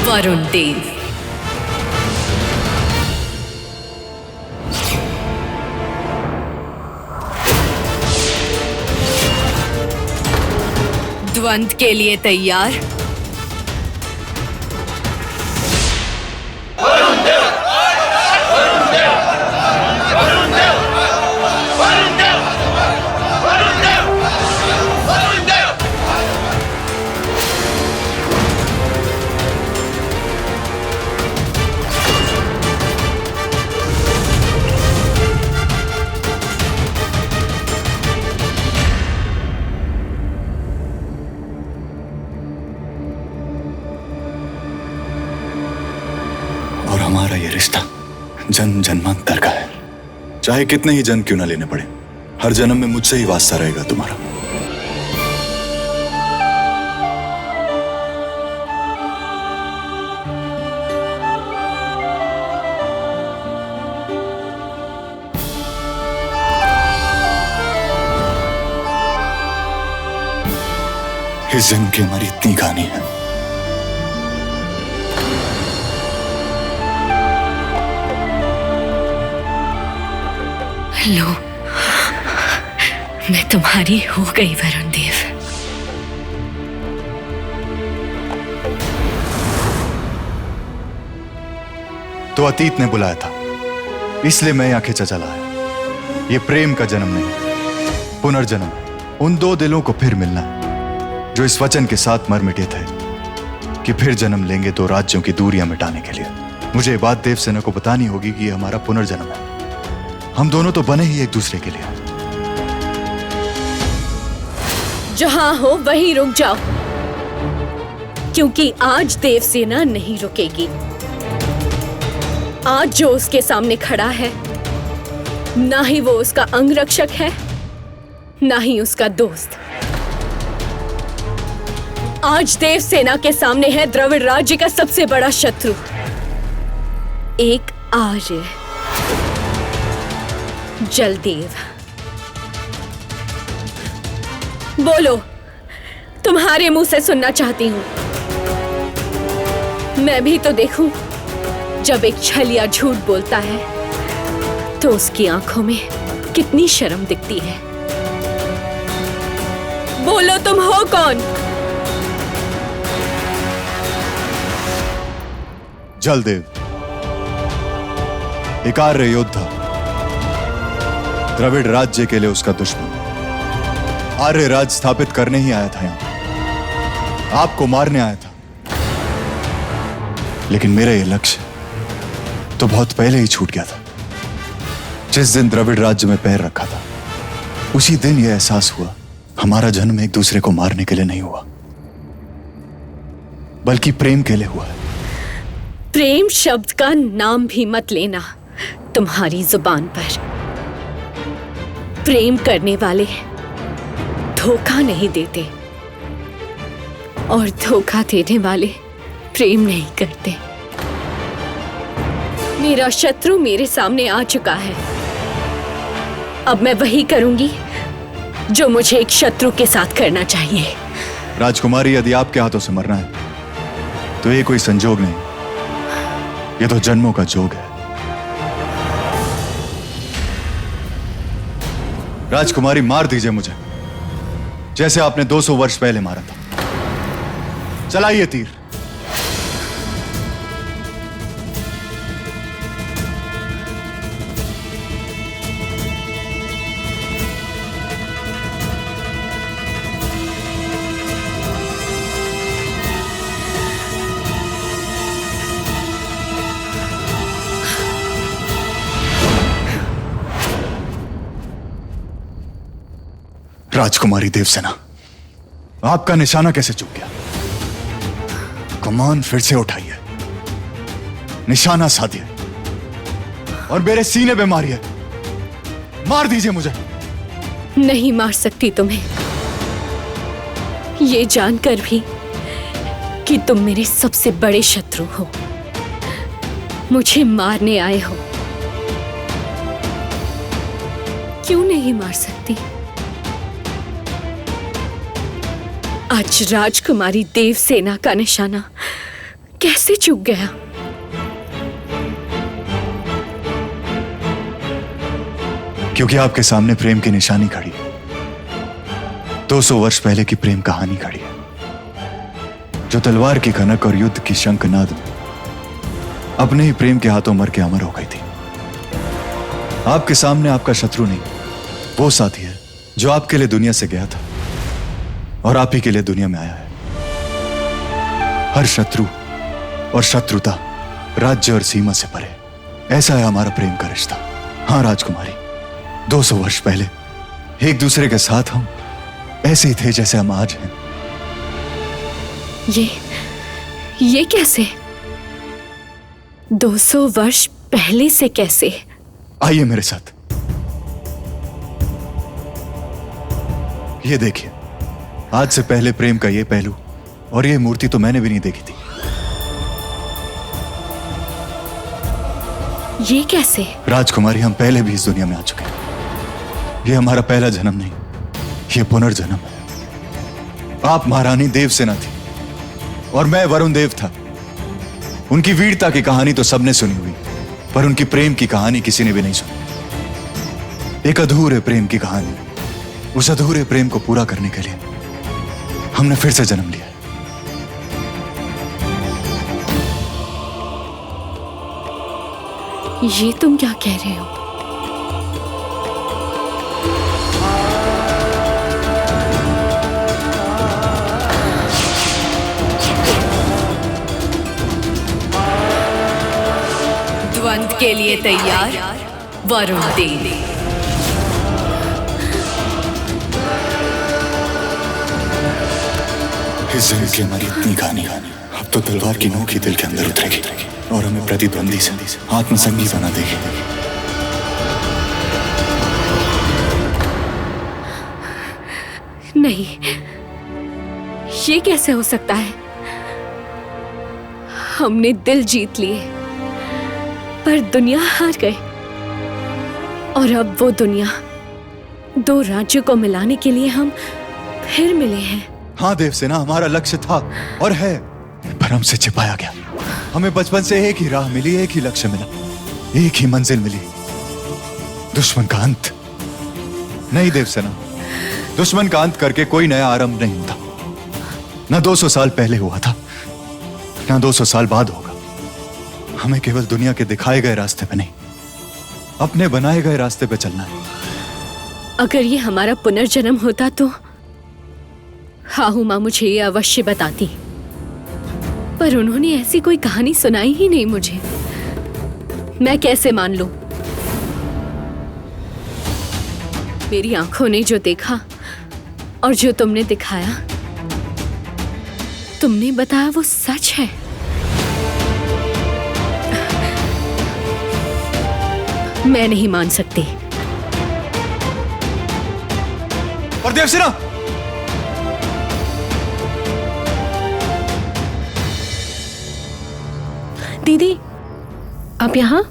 वरुण देव। द्वंद्व के लिए तैयार? और हमारा ये रिश्ता जन्म जन्मांतर का है। चाहे कितने ही जन्म क्यों ना लेने पड़े, हर जन्म में मुझसे ही वास्ता रहेगा तुम्हारा। इस जन्म की हमारी इतनी कहानी है। लो, मैं तुम्हारी हो गई वरुण देव। तो अतीत ने बुलाया था, इसलिए मैं यहाँ खिंचा चला आया। ये प्रेम का जन्म नहीं, पुनर्जन्म। उन दो दिलों को फिर मिलना है जो इस वचन के साथ मर मिटे थे कि फिर जन्म लेंगे दो राज्यों की दूरियां मिटाने के लिए। मुझे ये बात देवसेना को बतानी होगी कि ये हमारा पुनर्जन्म है। हम दोनों तो बने ही एक दूसरे के लिए। जहां हो वहीं रुक जाओ, क्योंकि आज देवसेना नहीं रुकेगी। आज जो उसके सामने खड़ा है, ना ही वो उसका अंगरक्षक है, ना ही उसका दोस्त। आज देवसेना के सामने है द्रविड़ राज्य का सबसे बड़ा शत्रु, एक आर्य, जलदेव। बोलो, तुम्हारे मुंह से सुनना चाहती हूं। मैं भी तो देखूं, जब एक छलिया झूठ बोलता है तो उसकी आंखों में कितनी शर्म दिखती है। बोलो, तुम हो कौन? जलदेव, एक आर्य योद्धा, द्रविड़ राज्य के लिए उसका दुश्मन। आर्य राज स्थापित करने ही आया था यहां, आपको मारने आया था। लेकिन मेरा यह लक्ष्य तो बहुत पहले ही छूट गया था। जिस दिन द्रविड़ राज्य में पैर रखा था, उसी दिन यह एहसास हुआ, हमारा जन्म एक दूसरे को मारने के लिए नहीं हुआ, बल्कि प्रेम के लिए हुआ है। प्रेम शब्द का नाम भी मत लेना तुम्हारी जुबान पर। प्रेम करने वाले धोखा नहीं देते, और धोखा देने वाले प्रेम नहीं करते। मेरा शत्रु मेरे सामने आ चुका है। अब मैं वही करूंगी जो मुझे एक शत्रु के साथ करना चाहिए। राजकुमारी, यदि आपके हाथों से मरना है तो ये कोई संजोग नहीं, ये तो जन्मों का जोग है। राजकुमारी, मार दीजिए मुझे, जैसे आपने 200 वर्ष पहले मारा था। चलाइए तीर। राजकुमारी देवसेना, आपका निशाना कैसे चूक गया? कमान फिर से उठाइए, निशाना साधिए और मेरे सीने पे मारिए। मार दीजिए मुझे। नहीं मार सकती तुम्हें, ये जानकर भी कि तुम मेरे सबसे बड़े शत्रु हो, मुझे मारने आए हो। क्यों नहीं मार सकती? आज राजकुमारी देवसेना का निशाना कैसे चूक गया? क्योंकि आपके सामने प्रेम की निशानी खड़ी है। 200 वर्ष पहले की प्रेम कहानी खड़ी है, जो तलवार की खनक और युद्ध की शंखनाद में अपने ही प्रेम के हाथों मर के अमर हो गई थी। आपके सामने आपका शत्रु नहीं, वो साथी है जो आपके लिए दुनिया से गया था और आप ही के लिए दुनिया में आया है। हर शत्रु और शत्रुता राज्य और सीमा से परे, ऐसा है हमारा प्रेम का रिश्ता। हाँ राजकुमारी, 200 वर्ष पहले एक दूसरे के साथ हम ऐसे ही थे जैसे हम आज हैं। ये कैसे? 200 वर्ष पहले से कैसे? आइए मेरे साथ। ये देखिए, आज से पहले प्रेम का ये पहलू और ये मूर्ति तो मैंने भी नहीं देखी थी। ये कैसे? राजकुमारी, हम पहले भी इस दुनिया में आ चुके हैं। ये हमारा पहला जन्म नहीं, ये पुनर्जन्म है। आप महारानी देवसेना थी और मैं वरुण देव था। उनकी वीरता की कहानी तो सबने सुनी हुई, पर उनकी प्रेम की कहानी किसी ने भी नहीं सुनी। एक अधूरे प्रेम की कहानी, उस अधूरे प्रेम को पूरा करने के लिए हमने फिर से जन्म लिया। ये तुम क्या कह रहे हो? द्वंद्व के लिए तैयार वरुण देव। इस जन्म की हमारी इतनी कहानी अब तो तलवार की नोक ही दिल के अंदर उतरेगी और हमें प्रतिद्वंदी से आत्मसंगी बना देगी। नहीं, ये कैसे हो सकता है? हमने दिल जीत लिए पर दुनिया हार गए, और अब वो दुनिया, दो राज्यों को मिलाने के लिए हम फिर मिले हैं। हाँ देवसेना, हमारा लक्ष्य था और है, पर हमसे छिपाया गया। हमें बचपन से एक ही राह मिली, एक ही लक्ष्य मिला, एक ही मंजिल मिली, दुश्मन का अंत। नहीं देवसेना, दुश्मन का अंत करके कोई नया आरंभ नहीं होता। ना 200 साल पहले हुआ था, ना 200 साल बाद होगा। हमें केवल दुनिया के दिखाए गए रास्ते पे नहीं, अपने बनाए गए रास्ते पे चलना है। अगर ये हमारा पुनर्जन्म होता तो हाहू माँ मुझे ये अवश्य बताती, पर उन्होंने ऐसी कोई कहानी सुनाई ही नहीं मुझे। मैं कैसे मान लूं? मेरी आंखों ने जो देखा और जो तुमने दिखाया, तुमने बताया वो सच है। मैं नहीं मान सकती। और देवसेना, दीदी, आप यहाँ?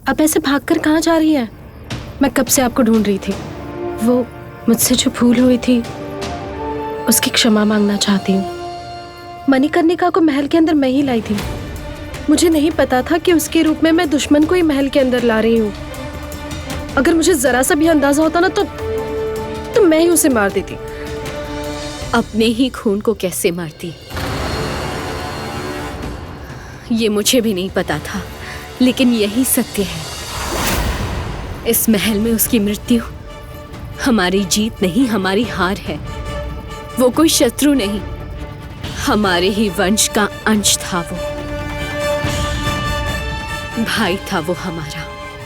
आप ऐसे भागकर कहाँ जा रही हैं? मैं कब से आपको ढूंढ रही थी। वो मुझसे जो भूल हुई थी उसकी क्षमा मांगना चाहती हूँ। मणिकर्णिका को महल के अंदर मैं ही लाई थी। मुझे नहीं पता था कि उसके रूप में मैं दुश्मन को ही महल के अंदर ला रही हूँ। अगर मुझे जरा सा भी अंदाजा होता ना तो मैं ही उसे मार देती। अपने ही खून को कैसे मारती, ये मुझे भी नहीं पता था, लेकिन यही सत्य है। इस महल में उसकी मृत्यु हमारी जीत नहीं, हमारी हार है। वो कोई शत्रु नहीं, हमारे ही वंश का अंश था। वो भाई था, वो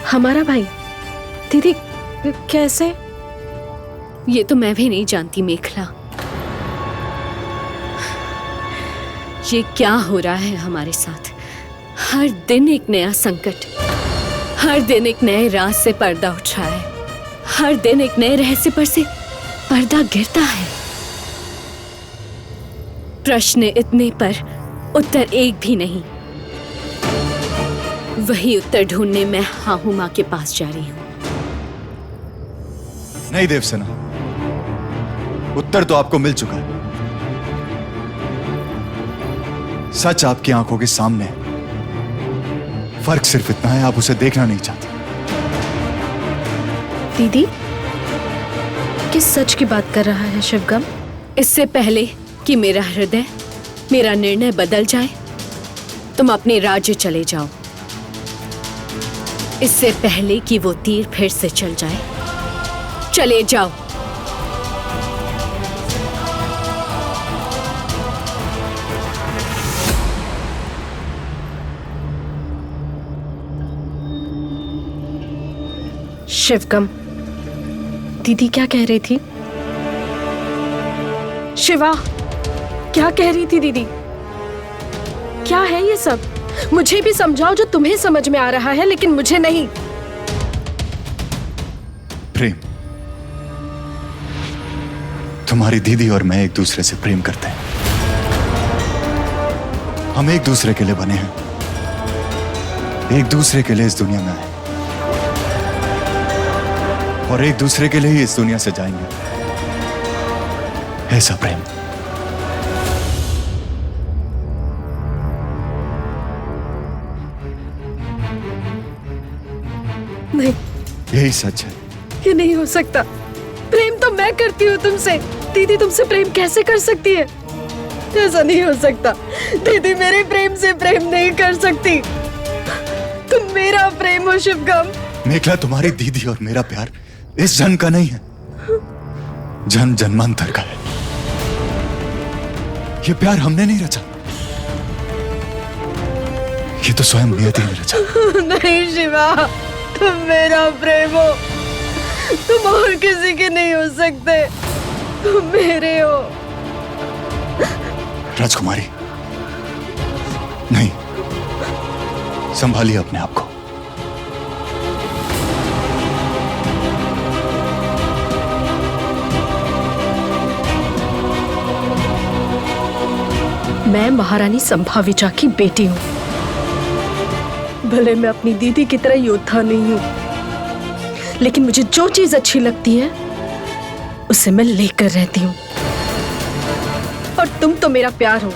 हमारा भाई? दीदी, कैसे? ये तो मैं भी नहीं जानती मेखला। ये क्या हो रहा है हमारे साथ? हर दिन एक नया संकट, हर दिन एक नए राज से पर्दा उठ रहा है, हर दिन एक नए रहस्य पर से पर्दा गिरता है। प्रश्न इतने पर उत्तर एक भी नहीं। वही उत्तर ढूंढने मैं हाहू माँ के पास जा रही हूँ। नहीं देवसेना, उत्तर तो आपको मिल चुका है। सच आपकी आंखों के सामने है। फर्क सिर्फ इतना है, आप उसे देखना नहीं चाहते। दीदी, किस सच की बात कर रहा है शिवगम? इससे पहले कि मेरा हृदय, मेरा निर्णय बदल जाए, तुम अपने राज्य चले जाओ। इससे पहले कि वो तीर फिर से चल जाए, चले जाओ। शिवगम, दीदी क्या कह रही थी? शिवा, क्या कह रही थी दीदी? क्या है ये सब? मुझे भी समझाओ जो तुम्हें समझ में आ रहा है, लेकिन मुझे नहीं। प्रेम। तुम्हारी दीदी और मैं एक दूसरे से प्रेम करते हैं। हम एक दूसरे के लिए बने हैं, एक दूसरे के लिए इस दुनिया में आए और एक दूसरे के लिए ही इस दुनिया से जाएंगे। ऐसा प्रेम। नहीं, यही सच है। ये नहीं हो सकता। प्रेम तो मैं करती हूँ तुमसे। दीदी तुमसे प्रेम कैसे कर सकती है? ऐसा नहीं हो सकता। दीदी मेरे प्रेम से प्रेम नहीं कर सकती। तुम मेरा प्रेम हो शिवगम। मेघला, तुम्हारी दीदी और मेरा प्यार इस जन्म का नहीं है, जन्म जन्मांतर का है। ये प्यार हमने नहीं रचा, ये तो स्वयं नियति ने रचा। नहीं शिवा, तुम मेरा प्रेम हो। तुम और किसी के नहीं हो सकते, तुम मेरे हो। राजकुमारी, नहीं, संभालिए अपने आप को। मैं महारानी संभाविजा की बेटी हूँ। भले मैं अपनी दीदी की तरह योद्धा नहीं हूँ, लेकिन मुझे जो चीज अच्छी लगती है उसे मैं लेकर रहती हूँ। और तुम तो मेरा प्यार हो,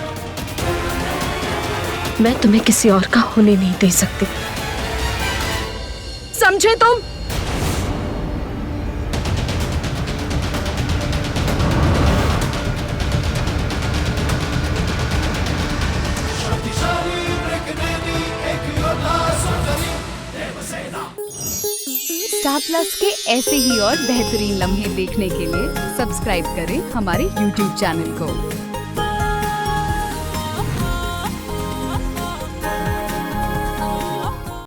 मैं तुम्हें किसी और का होने नहीं दे सकती। समझे तुम? स्टार प्लस के ऐसे ही और बेहतरीन लम्हे देखने के लिए सब्सक्राइब करें हमारे YouTube चैनल को।